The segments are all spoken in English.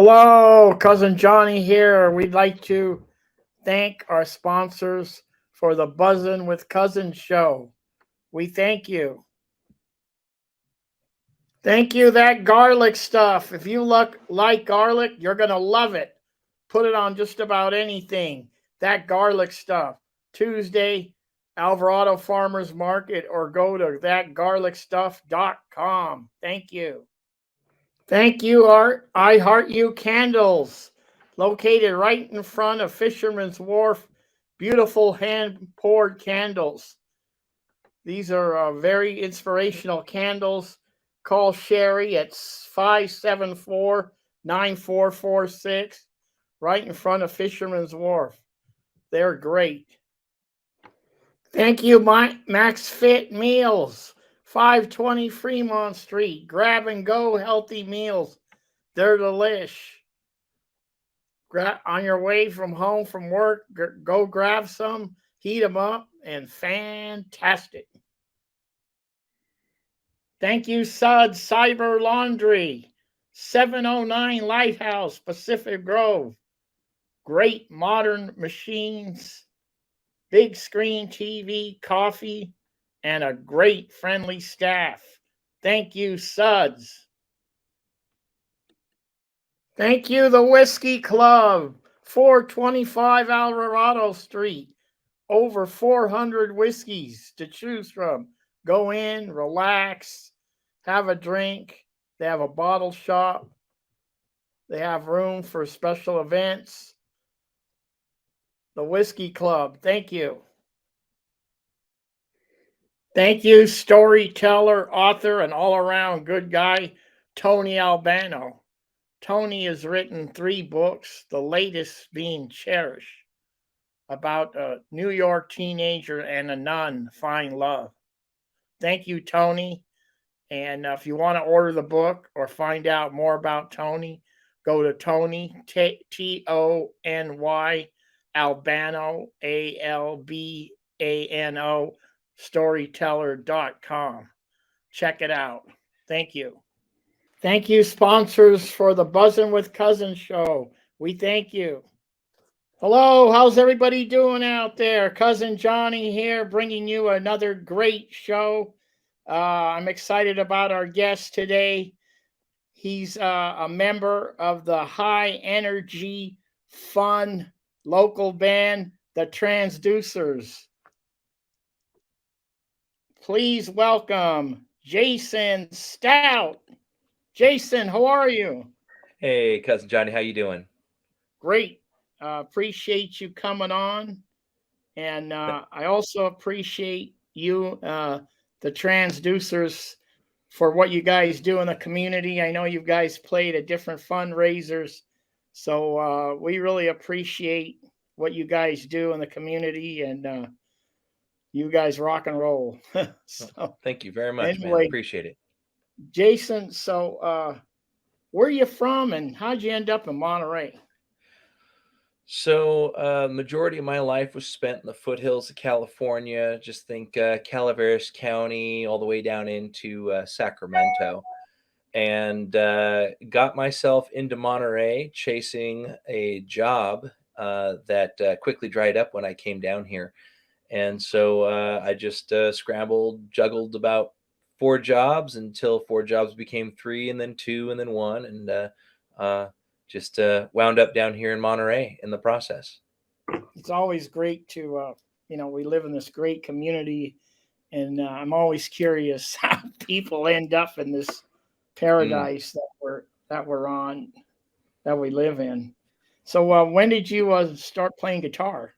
Hello, Cousin Johnny here. We'd like to thank our sponsors for the Buzzin' with Cousins show. We thank you. Thank you, that garlic stuff. If you like garlic, you're going to love it. Put it on just about anything. That garlic stuff. Tuesday, Alvarado Farmers Market, or go to thatgarlicstuff.com. Thank you. Thank you, Art. I Heart You Candles, located right in front of Fisherman's Wharf. Beautiful hand poured candles. These are very inspirational candles. Call Sherry at 574-9446, right in front of Fisherman's Wharf. They're great. Thank you, Max Fit Meals, 520 Fremont Street. Grab and go healthy meals. They're delish. On your way from home from work, go grab some, heat them up, and fantastic. Thank you, Suds Cyber Laundry, 709 Lighthouse, Pacific Grove. Great modern machines, big screen TV, coffee, and a great friendly staff. Thank you, Suds. Thank you, the Whiskey Club, 425 Alvarado Street. Over 400 whiskeys to choose from. Go in, relax, have a drink. They have a bottle shop. They have room for special events. The Whiskey Club, thank you. Thank you, storyteller, author, and all-around good guy, Tony Albano. Tony has written 3 books, the latest being Cherish, about a New York teenager and a nun find love. Thank you, Tony. And if you want to order the book or find out more about Tony, go to Tony, Tony, Albano, Albano, storyteller.com. Check it out. Thank you. Thank you, sponsors, for the Buzzin' with Cousins show. We thank you. Hello, how's everybody doing out there? Cousin Johnny here, bringing you another great show. I'm excited about our guest today. He's a member of the high energy, fun local band, the Transducers. Please welcome Jason Stout. Jason, how are you? Hey, Cousin Johnny, how you doing? Great. Appreciate you coming on. And I also appreciate you, the Transducers, for what you guys do in the community. I know you guys played at different fundraisers. So we really appreciate what you guys do in the community, and you guys rock and roll. So, Thank you very much, man. anyway, Appreciate it. Jason, so where are you from and how'd you end up in Monterey? So, majority of my life was spent in the foothills of California. Just think Calaveras County, all the way down into Sacramento, and got myself into Monterey chasing a job that quickly dried up when I came down here. And so I just scrambled, juggled about 4 jobs until 4 jobs became 3, and then 2, and then 1, and uh, just wound up down here in Monterey in the process. It's always great to, we live in this great community, and I'm always curious how people end up in this Mm. paradise that we're on, that we live in. So when did you start playing guitar?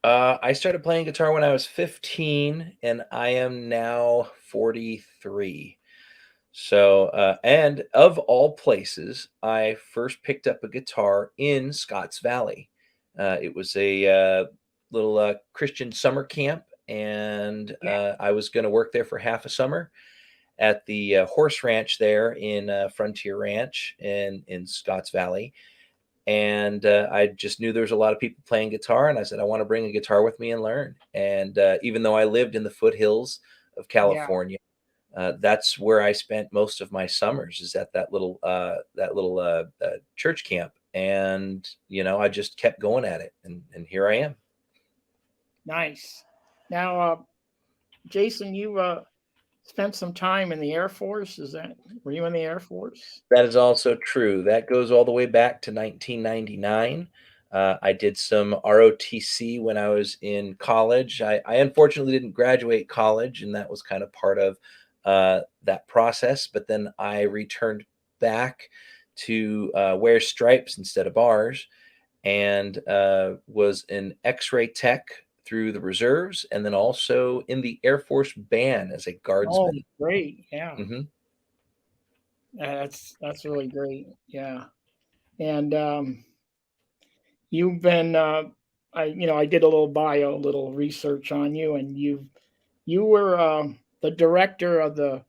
I started playing guitar when I was 15, and I am now 43. So, and of all places, I first picked up a guitar in Scotts Valley. It was a little Christian summer camp, and Yeah. I was going to work there for half a summer at the horse ranch there in Frontier Ranch in Scotts Valley. And I just knew there was a lot of people playing guitar, and I said, I want to bring a guitar with me and learn. And even though I lived in the foothills of Yeah. California, that's where I spent most of my summers, is at that little church camp, and I just kept going at it, and here I am. Nice. Now, Jason, you spent some time in the Air Force. Were you in the Air Force? That is also true. That goes all the way back to 1999. I did some ROTC when I was in college. I unfortunately didn't graduate college, and that was kind of part of that process. But then I returned back to wear stripes instead of bars, and was an X-ray tech through the reserves, and then also in the Air Force Band as a Oh, guardsman. great. Yeah. Hmm. That's really great. Yeah. And you've been I did a little bio, a little research on you, and you were the director of the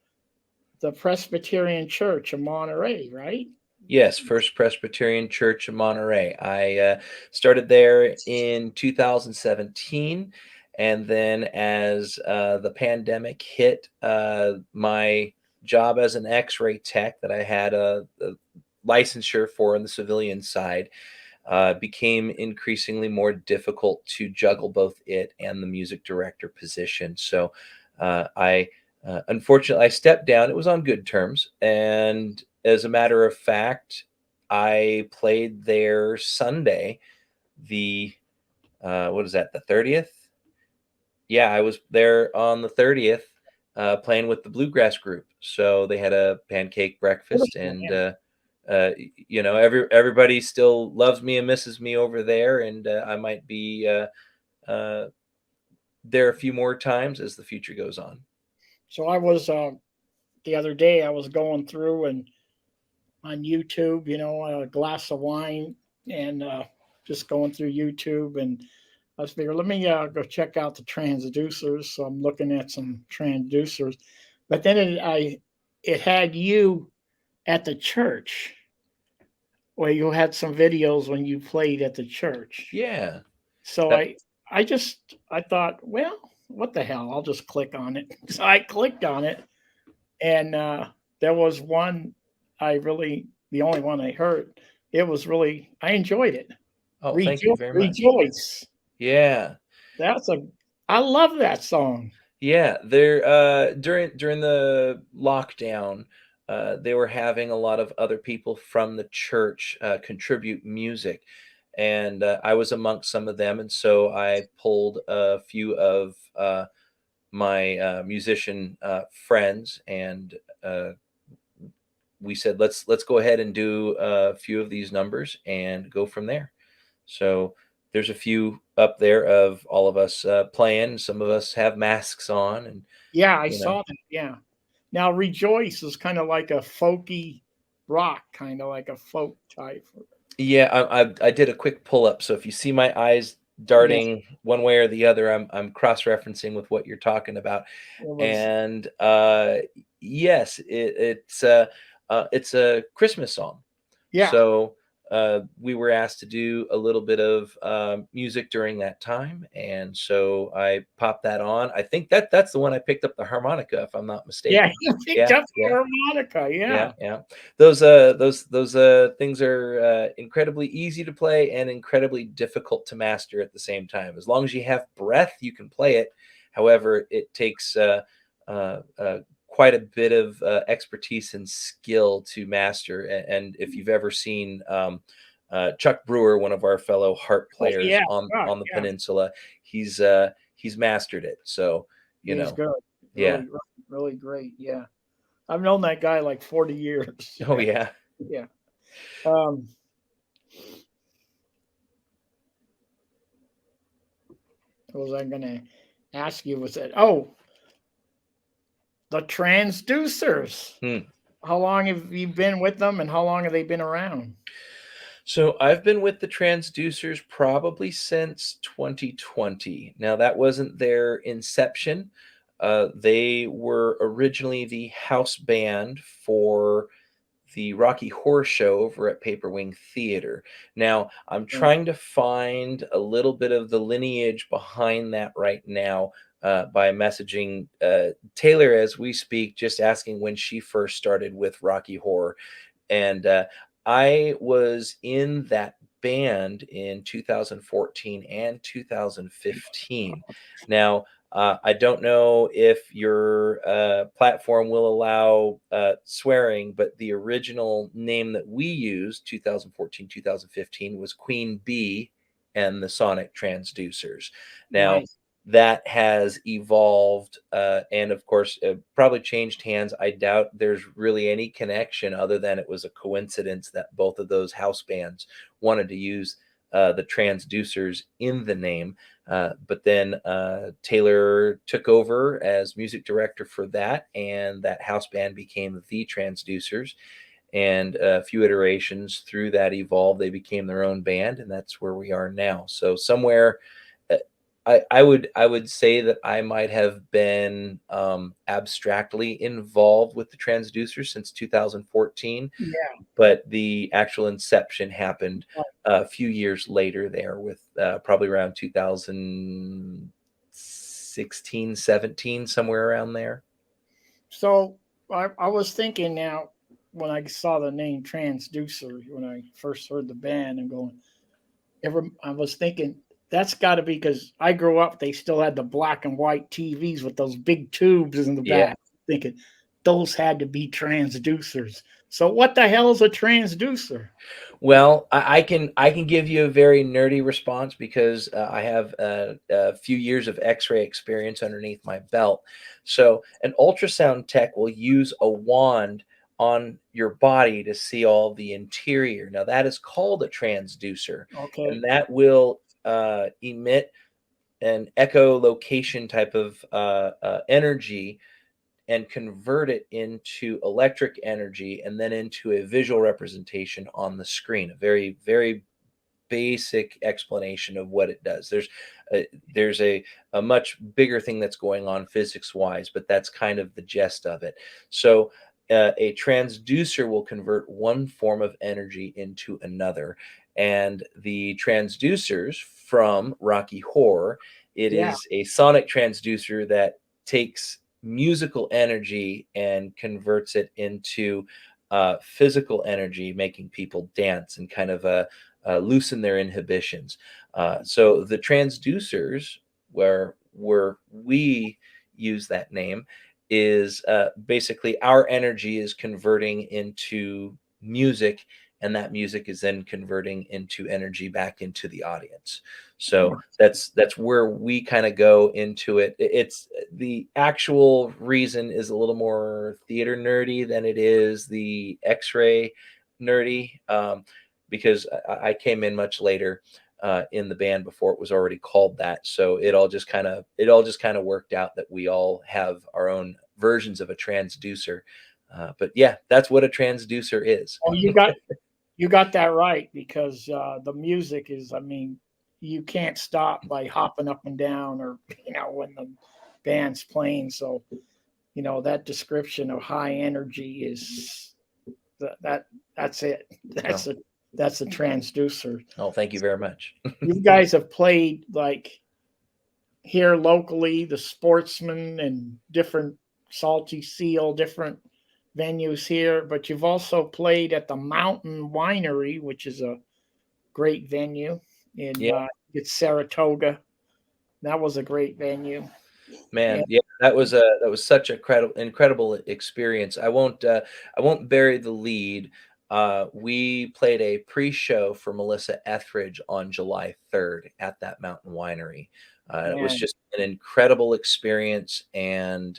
Presbyterian Church of Monterey, right? Yes, First Presbyterian Church of Monterey. I started there in 2017, and then as the pandemic hit, my job as an X-ray tech that I had a licensure for on the civilian side became increasingly more difficult to juggle both it and the music director position. So I unfortunately I stepped down. It was on good terms, and as a matter of fact, I played there Sunday. The what is that? The 30th? Yeah, I was there on the 30th, playing with the bluegrass group. So they had a pancake breakfast, Beautiful, and yeah. everybody still loves me and misses me over there, and I might be uh, there a few more times as the future goes on. So I was the other day I was going through and on YouTube, a glass of wine and just going through YouTube, and I was figuring, let me go check out the transducers. So I'm looking at some transducers, but then it had you at the church where you had some videos when you played at the church. Yeah. So That, I thought, well, what the hell? I'll just click on it. So I clicked on it, and there was one the only one I heard. It was really I enjoyed it. oh, thank you very much. Rejoice. Yeah. That's a I love that song. Yeah, there during the lockdown, they were having a lot of other people from the church contribute music, and I was amongst some of them, and so I pulled a few of my musician friends, and we said let's go ahead and do a few of these numbers and go from there. So there's a few up there of all of us playing. Some of us have masks on, and Yeah, I you know. saw that. Yeah. Now Rejoice is kind of like a folky rock, kind of like a folk type. Yeah, I did a quick pull up. So if you see my eyes Yeah, darting one way or the other, I'm cross referencing with what you're talking about. it was. And yes, it's a Christmas song. Yeah, So we were asked to do a little bit of music during that time, and so I popped that on. I think that's the one I picked up the harmonica, if I'm not yeah. mistaken. You picked Yeah, up the yeah. harmonica. Yeah, Yeah. yeah. Those things are incredibly easy to play and incredibly difficult to master at the same time. As long as you have breath, you can play it. However, it takes quite a bit of expertise and skill to master. And if you've ever seen Chuck Brewer, one of our fellow harp Oh players yeah. God, on the yeah. peninsula, he's mastered it. So He's good. yeah. Really, really, really great. Yeah. I've known that guy like 40 years. Oh Yeah. yeah. Yeah. Um, what was I going to ask you? Was it, the transducers? Hmm. How long have you been with them and how long have they been around? So I've been with the Transducers probably since 2020. Now that wasn't their inception. They were originally the house band for the Rocky Horror Show over at Paper Wing Theater. Now I'm Yeah. trying to find a little bit of the lineage behind that right now. by messaging Taylor as we speak, just asking when she first started with Rocky Horror. And I was in that band in 2014 and 2015. Now, I don't know if your platform will allow swearing, but the original name that we used, 2014, 2015, was Queen Bee and the Sonic Transducers. Now, Nice. that has evolved and of course probably changed hands. I doubt there's really any connection other than it was a coincidence that both of those house bands wanted to use the transducers in the name. But then Taylor took over as music director for that, and that house band became the Transducers. And a few iterations through that evolved, they became their own band, and that's where we are now. So somewhere uh, I would say that I might have been abstractly involved with the transducer since 2014, Yeah. but the actual inception happened a few years later there with probably around 2016, 17, somewhere around there. So I was thinking now when I saw the name Transducer when I first heard the band and going, I was thinking that's got to be because I grew up. They still had the black and white TVs with those big tubes in the Yeah. back. Thinking those had to be transducers. So what the hell is a transducer? Well, I can give you a very nerdy response because I have a few years of X-ray experience underneath my belt. So an ultrasound tech will use a wand on your body to see all the interior. Now that is called a transducer, and Okay. that will emit an echolocation type of energy and convert it into electric energy and then into a visual representation on the screen. A very, very basic explanation of what it does. There's a much bigger thing that's going on physics wise, but that's kind of the gist of it. So a transducer will convert one form of energy into another, and the transducers from Rocky Horror, it Yeah. is a sonic transducer that takes musical energy and converts it into physical energy, making people dance and kind of loosen their inhibitions. So the transducers, where we use that name, is basically our energy is converting into music, and that music is then converting into energy back into the audience. So that's where we kind of go into it. It's the actual reason is a little more theater nerdy than it is the X-ray nerdy. Because I came in much later in the band before it was already called that. So it all just kind of worked out that we all have our own versions of a transducer. But yeah, that's what a transducer is. Oh, you got that right because the music is. I mean, you can't stop by hopping up and down or when the band's playing. So that description of high energy is that's it. Oh, That's a transducer. oh, thank you very much. You guys have played like here locally, the Sportsman and different Salty Seal, different venues here, but you've also played at the Mountain Winery, which is a great venue in Yeah, it's Saratoga. That was a great venue. And man. Yeah, that was such a incredible experience. I won't bury the lead. We played a pre-show for Melissa Etheridge on July 3rd at that mountain winery. It was man, just an incredible experience, and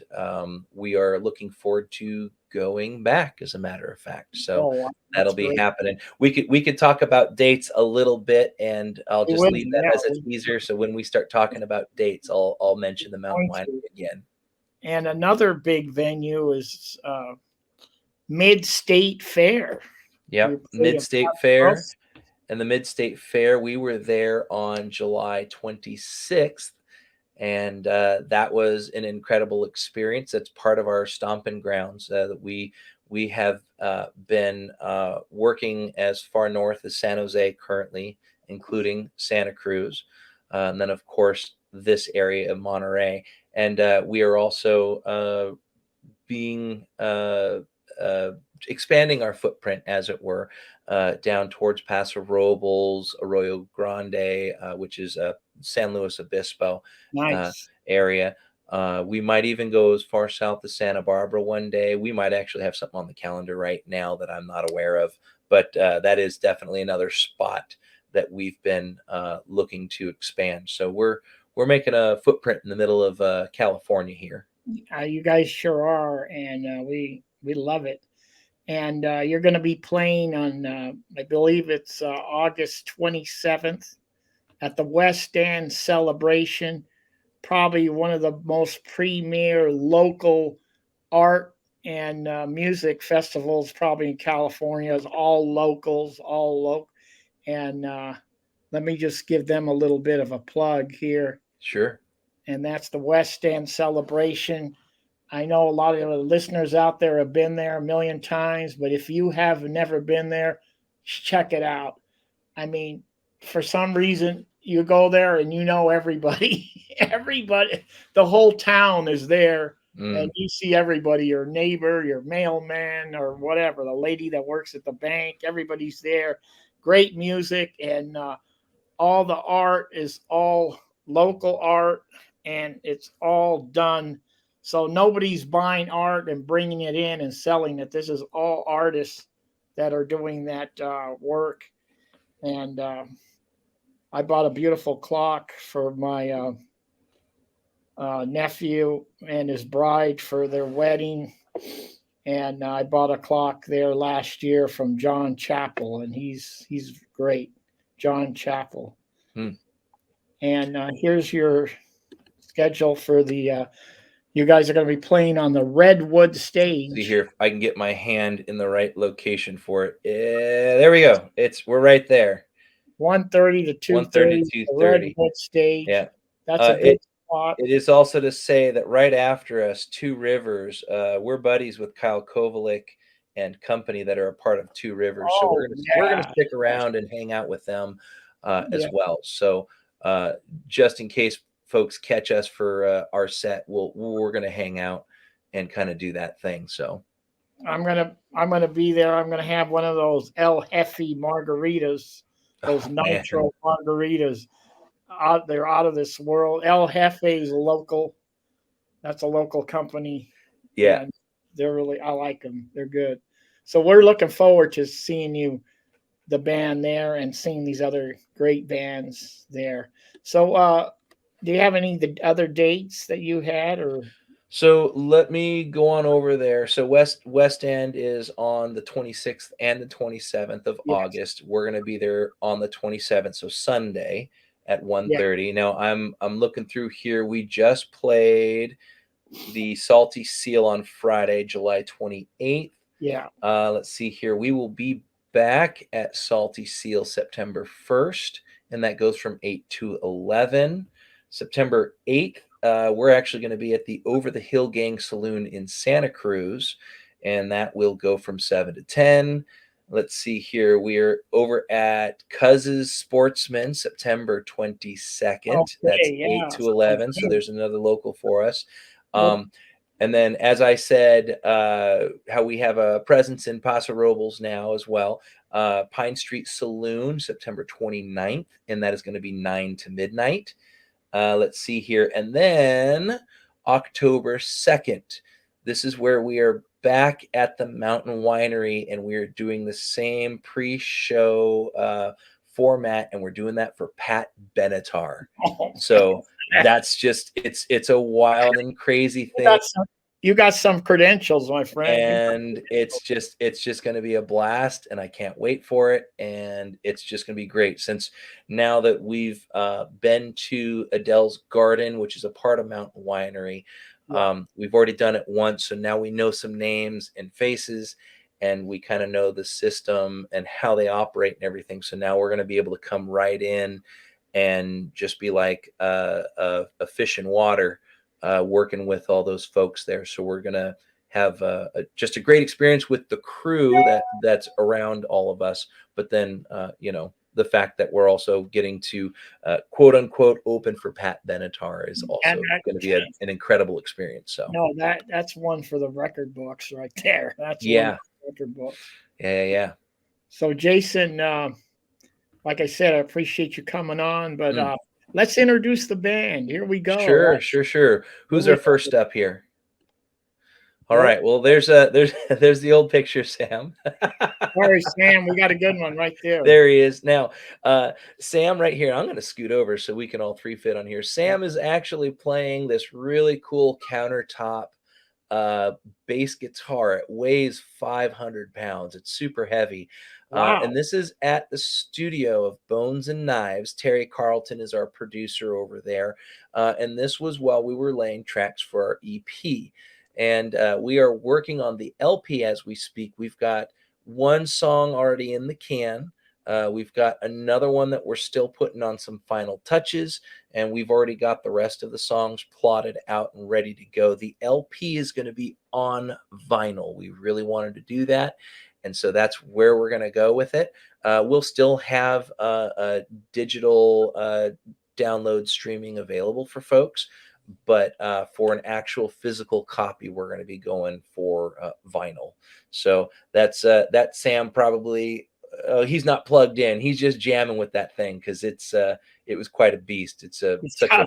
we are looking forward to going back, as a matter of fact. So oh, that'll that's be great. happening. We could talk about dates a little bit, and I'll We just would, leave that yeah, as a teaser. So when we start talking about dates, I'll mention the mountain going winery to. again. And another big venue is Mid State Fair. Yep, You played in Mid-State Fair. Plattsburgh. And the Mid-State Fair, we were there on July 26th, and that was an incredible experience. That's part of our stomping grounds that we have been working as far north as San Jose currently, including Santa Cruz. And then, of course, this area of Monterey. And we are also being expanding our footprint, as it were, down towards Paso Robles, Arroyo Grande, which is San Luis Obispo Nice. area. We might even go as far south as Santa Barbara one day. We might actually have something on the calendar right now that I'm not aware of, but that is definitely another spot that we've been looking to expand. So we're making a footprint in the middle of California here. You guys sure are, and we love it. And you're going to be playing on, I believe it's August 27th at the West End Celebration, probably one of the most premier local art and music festivals probably in California. It's all locals, all local. And let me just give them a little bit of a plug here. Sure. And that's the West End Celebration. I know a lot of the listeners out there have been there a million times, but if you have never been there, check it out. I mean, for some reason, you go there and you know everybody. Everybody, the whole town is there, and you see everybody, your neighbor, your mailman, or whatever, the lady that works at the bank. Everybody's there. Great music, and all the art is all local art, and it's all done. So nobody's buying art and bringing it in and selling it. This is all artists that are doing that work. And I bought a beautiful clock for my nephew and his bride for their wedding. And I bought a clock there last year from John Chappell, and he's great, John Chappell. And here's your schedule for the. You guys are going to be playing on the Redwood stage. See here if I can get my hand in the right location for it. There we go. We're right there. 1:30 to 2:30. The Redwood stage. Yeah, that's a good spot. It is also to say that right after us, Two Rivers. We're buddies with Kyle Kovalik and company that are a part of Two Rivers. So we're gonna stick around and hang out with them as well. So just in case folks catch us for our set, we're gonna hang out and kind of do that thing. So I'm gonna be there. I'm gonna have one of those El Jefe margaritas, those nitro margaritas. They're out of this world. El Jefe is local. That's a local company. Yeah, and they're really. I like them. They're good. So we're looking forward to seeing you, the band there, and seeing these other great bands there. So do you have any other dates that you had, or? So let me go on over there. So West End is on the 26th and the 27th of August. We're going to be there on the 27th, so Sunday at 1:30. Now I'm looking through here. We just played the Salty Seal on Friday, July 28th. Yeah. Let's see here. We will be back at Salty Seal September 1st, and that goes from 8 to 11. September 8th, we're actually going to be at the Over the Hill Gang Saloon in Santa Cruz, and that will go from 7 to 10. Let's see here. We're over at Cuz's Sportsman, September 22nd. That's 8 to 11. So there's another local for us. And then, as I said, how we have a presence in Paso Robles now as well. Pine Street Saloon, September 29th, and that is going to be 9 to midnight. Let's see here. And then October 2nd, this is where we are back at the Mountain Winery, and we're doing the same pre-show format, and we're doing that for Pat Benatar. So that's just it's a wild and crazy thing. You got some credentials, my friend. And it's just going to be a blast, and I can't wait for it. And it's just going to be great, since now that we've been to Adele's Garden, which is a part of Mountain Winery. We've already done it once, so now we know some names and faces, and we kind of know the system and how they operate and everything. So now we're going to be able to come right in and just be like a fish in water, working with all those folks there. So we're going to have just a great experience with the crew that's around all of us. But then, the fact that we're also getting to quote unquote open for Pat Benatar is And also that, going to be an incredible experience. So no, that's one for the record books right there. That's one yeah, for the record books. yeah. So Jason, like I said, I appreciate you coming on, but Mm. let's introduce the band. Here we go. Sure. Here Who's we our go. first up here? All Well, right. Well, there's the old picture, Sam. sorry, Sam, we got a good one right there. There he is. Now, Sam right here, I'm going to scoot over so we can all three fit on here. Sam is actually playing this really cool countertop uh, bass guitar. It weighs 500 pounds. It's super heavy. Wow. And this is at the studio of Bones and Knives. Terry Carlton is our producer over there. And this was while we were laying tracks for our EP. And we are working on the LP as we speak. We've got one song already in the can. We've got another one that we're still putting on some final touches, and we've already got the rest of the songs plotted out and ready to go. The LP is going to be on vinyl. We really wanted to do that, and so that's where we're going to go with it. We'll still have a digital download streaming available for folks, but for an actual physical copy, we're going to be going for vinyl. So that's Sam probably. He's not plugged in. He's just jamming with that thing because it was quite a beast. It's such a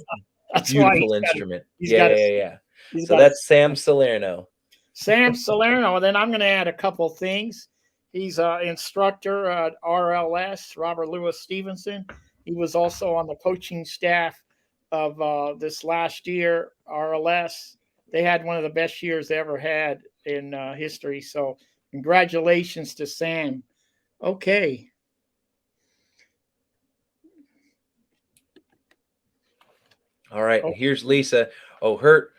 That's why beautiful instrument. he's got a Yeah. he's So got a that's Sam Salerno. Sam Salerno. And then I'm going to add a couple things. He's an instructor at RLS, Robert Louis Stevenson. He was also on the coaching staff of this last year, RLS. They had one of the best years they ever had in history. So, congratulations to Sam. Okay. All right, and here's Lisa. Oh, her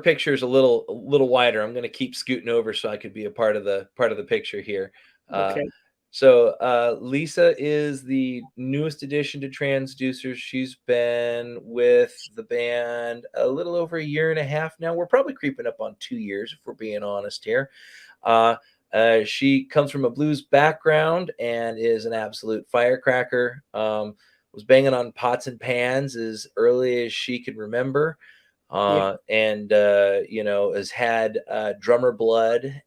picture is a little wider. I'm going to keep scooting over so I could be a part of the picture here. Okay. So Lisa is the newest addition to Transducers. She's been with the band a little over a year and a half now. We're probably creeping up on 2 years if we're being honest here. She comes from a blues background and is an absolute firecracker. Was banging on pots and pans as early as she could remember. Yeah. And has had drummer blood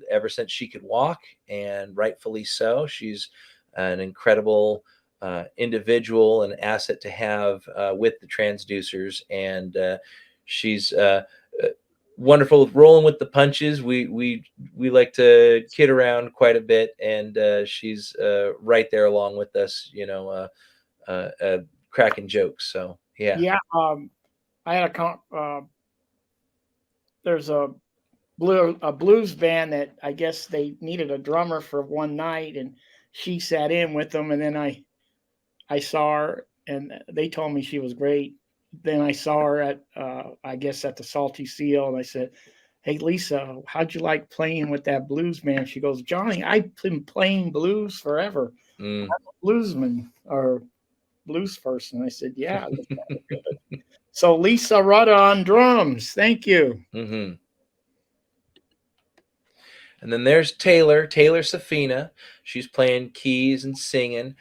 ever since she could walk, and rightfully so. She's an incredible individual and asset to have with the Transducers, and she's wonderful rolling with the punches. We like to kid around quite a bit, and she's right there along with us, cracking jokes. So Yeah. I had there's a blues band that I guess they needed a drummer for one night, and she sat in with them, and then I saw her, and they told me she was great. Then I saw her at I guess at the Salty Seal, and I said, "Hey Lisa, how'd you like playing with that blues band?" She goes, "Johnny, I've been playing blues forever. mm. Bluesman or blues person." I said, "Yeah." So Lisa Rudda on drums. Thank you. hmm And then there's Taylor Safina. She's playing keys and singing.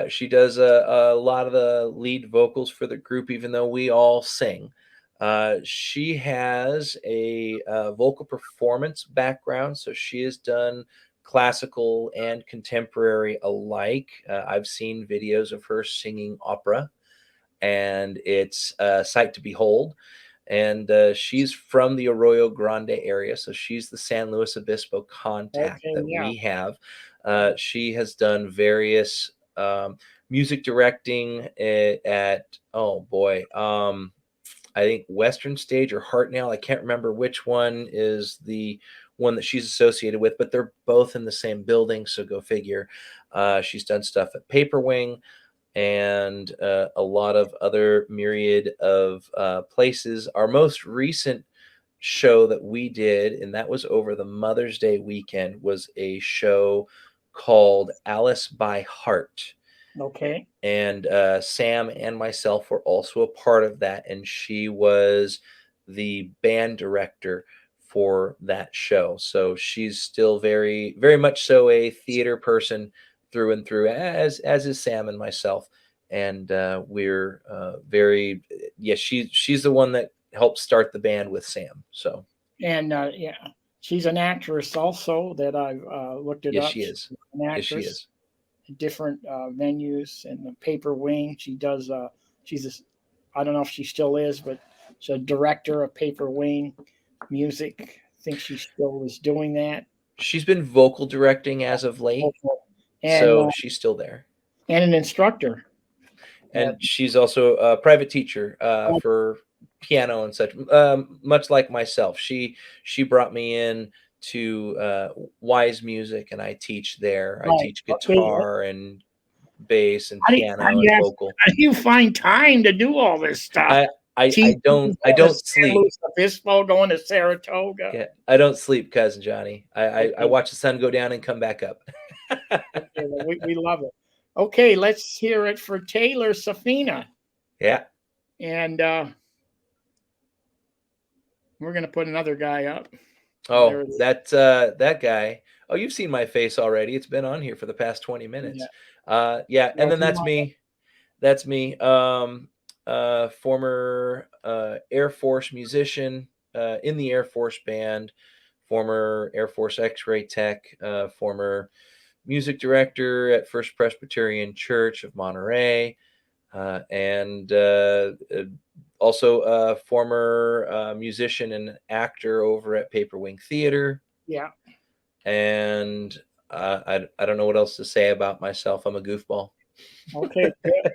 She does a lot of the lead vocals for the group, even though we all sing. She has a vocal performance background, so she has done classical and contemporary alike. I've seen videos of her singing opera, and it's a sight to behold. And she's from the Arroyo Grande area, so she's the San Luis Obispo contact Okay, that yeah. we have. She has done various music directing at oh boy, I think Western Stage or Hartnell. I can't remember which one is the one that she's associated with, but they're both in the same building, so go figure. She's done stuff at Paperwing and a lot of other myriad of places. Our most recent show that we did, and that was over the Mother's Day weekend, was a show called Alice by Heart. Okay. And Sam and myself were also a part of that, and she was the band director for that show. So she's still very, very much so a theater person through and through, as is Sam and myself. And we're very, yeah, she's the one that helped start the band with Sam. So And yeah, she's an actress also that I've looked it yes, up. she She's is. an Yes, she actress is. at different venues and the Paper Wing. She does. She's I don't know if she still is, but she's a director of Paper Wing music. I think she still is doing that. She's been vocal directing as of late, And so she's still there. and an instructor. And she's also a private teacher for piano and such. Much like myself, she brought me in to Wise Music, and I teach there. I Right. teach Okay. guitar and bass and How do piano you and have, vocal. how do you find time to do all this stuff? I I I Teaching, don't I going to don't San sleep. Luis Obispo, going to Saratoga. Yeah, I don't sleep, cousin Johnny. I Okay. watch the sun go down and come back up. Okay. Well, we love it. Okay. Let's hear it for Taylor Safina. Yeah. And we're going to put another guy up. There Oh, it is. that guy. Oh, you've seen my face already. It's been on here for the past 20 minutes. Yeah, and Well, then that's me. That's me. Former Air Force musician in the Air Force band, former Air Force X-ray tech, former music director at First Presbyterian Church of Monterey, and also a former musician and actor over at Paper Wing Theater. Yeah. And I don't know what else to say about myself. I'm a goofball. Okay. Good.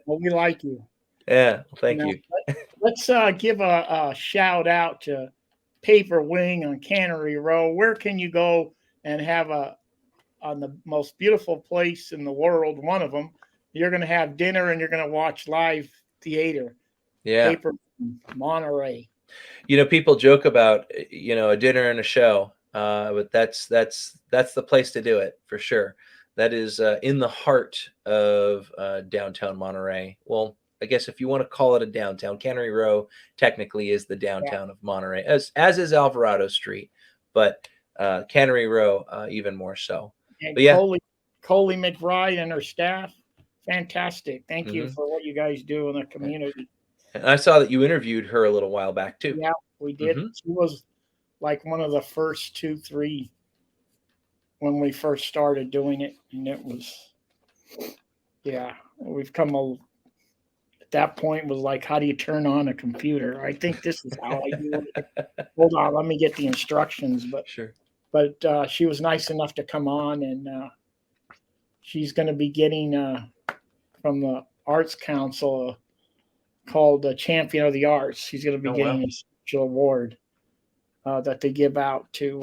Well, we like you. Yeah, well, thank Now, you. let's give a shout out to Paper Wing on Cannery Row. Where can you go and have on the most beautiful place in the world, one of them, you're going to have dinner and you're going to watch live theater. Yeah. Paper Monterey. People joke about a dinner and a show, but that's the place to do it for sure. That is in the heart of downtown Monterey. Well, I guess if you want to call it a downtown, Cannery Row technically is the downtown of Monterey, as is Alvarado Street, but Cannery Row even more so. And But yeah, Coley McBride and her staff, fantastic. Thank you Mhm. for what you guys do in the community. And I saw that you interviewed her a little while back too. Yeah, we did. Mhm. She was like one of the first 2, 3 when we first started doing it, and it was, yeah, we've come at that point was like, how do you turn on a computer? I think this is how I do it. Hold on, let me get the instructions. Sure. But she was nice enough to come on, and she's going to be getting from the Arts Council called Champion of the Arts. She's going to be getting wow. a special award that they give out to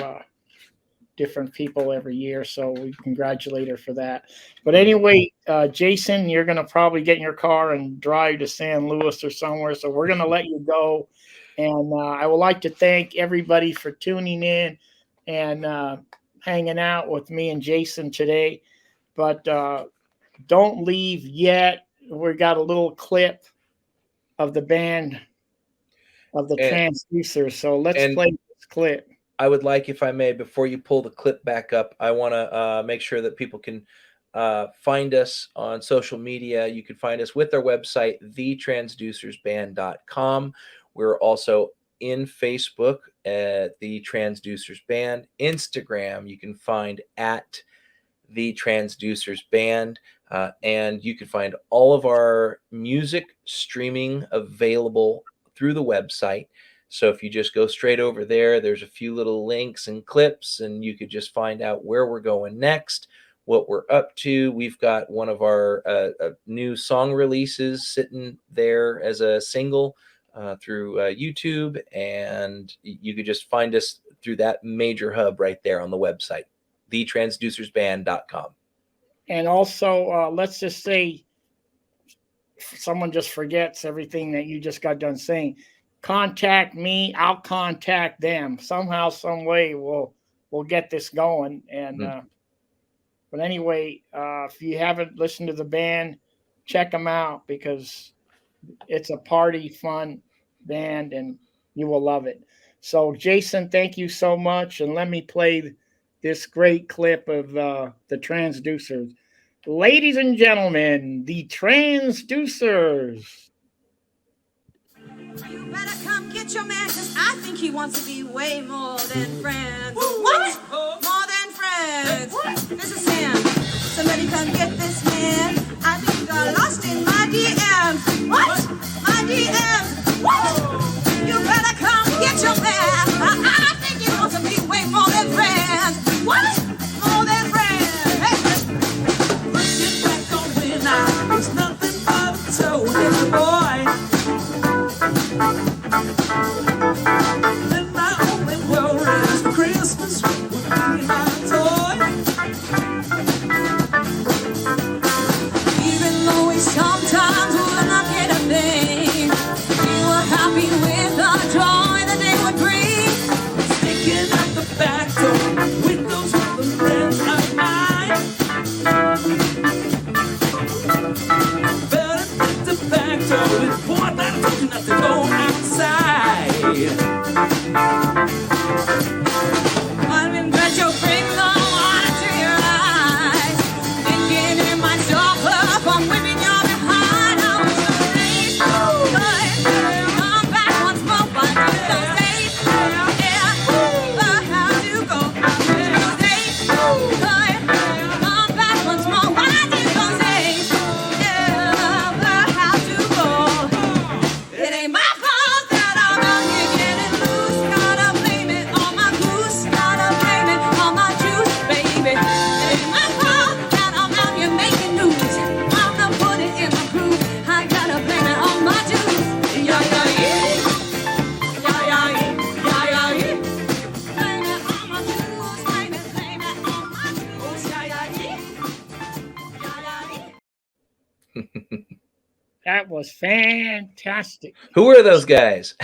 different people every year. So we congratulate her for that. But anyway, Jason, you're going to probably get in your car and drive to San Luis or somewhere. So we're going to let you go. And I would like to thank everybody for tuning in and hanging out with me and Jason today. But don't leave yet. We got a little clip of the band of the And, Transducers. So let's and play this clip. I would like, if I may, before you pull the clip back up, I want to make sure that people can find us on social media. You can find us with our website, thetransducersband.com. We're also in Facebook at The Transducers Band. Instagram, you can find at The Transducers Band. And you can find all of our music streaming available through the website. So if you just go straight over there, there's a few little links and clips, and you could just find out where we're going next, what we're up to. We've got one of our new song releases sitting there as a single through YouTube, and you could just find us through that major hub right there on the website, thetransducersband.com. And also, let's just say someone just forgets everything that you just got done saying. Contact me, I'll contact them. Somehow, some way, we'll get this going. And but anyway, if you haven't listened to the band, check them out because it's a party, fun band, and you will love it. So, Jason, thank you so much, and let me play this great clip of the Transducers. Ladies and gentlemen, the Transducers. You better come get your man, cause I think he wants to be way more than friends. What? More than friends. This is Sam. Somebody come get this man. I think he got lost in my DMs. What? My DMs. What? You better come get your man. I think he wants to be way more than friends. What? More than friends. Hey. Get back on when I was nothing but a token boy. Then my only worries for Christmas would be my toy. Even though we sometimes would not get a thing, we were happy with the joy that they would bring. Sneaking out the back door with those other friends of mine. Better hit the back door with boy that I told you not to go outside. I'm in bed, you bring the water to your eyes. Thinking in myself up, I'm whipping your behind. I was so safe, good. Come back once more, but I'm so safe. Yeah, but how'd you go? I was so safe, good. Come back once more, but I did so safe. Yeah, but how'd you go? It ain't my fault that I'm out here getting loose. Gotta blame it on my goose. Gotta blame it on my juice, baby. It ain't my fault that I'm out here making news. I'm not putting in my groove. I gotta blame it on my juice. Yeah, yeah, yeah. Yeah, yeah, yeah. Yeah, yeah, yeah. Blame it on my juice. Blame it on my juice. Yeah, yeah, yeah. Yeah, yeah, yeah. That was fantastic. Who are those guys?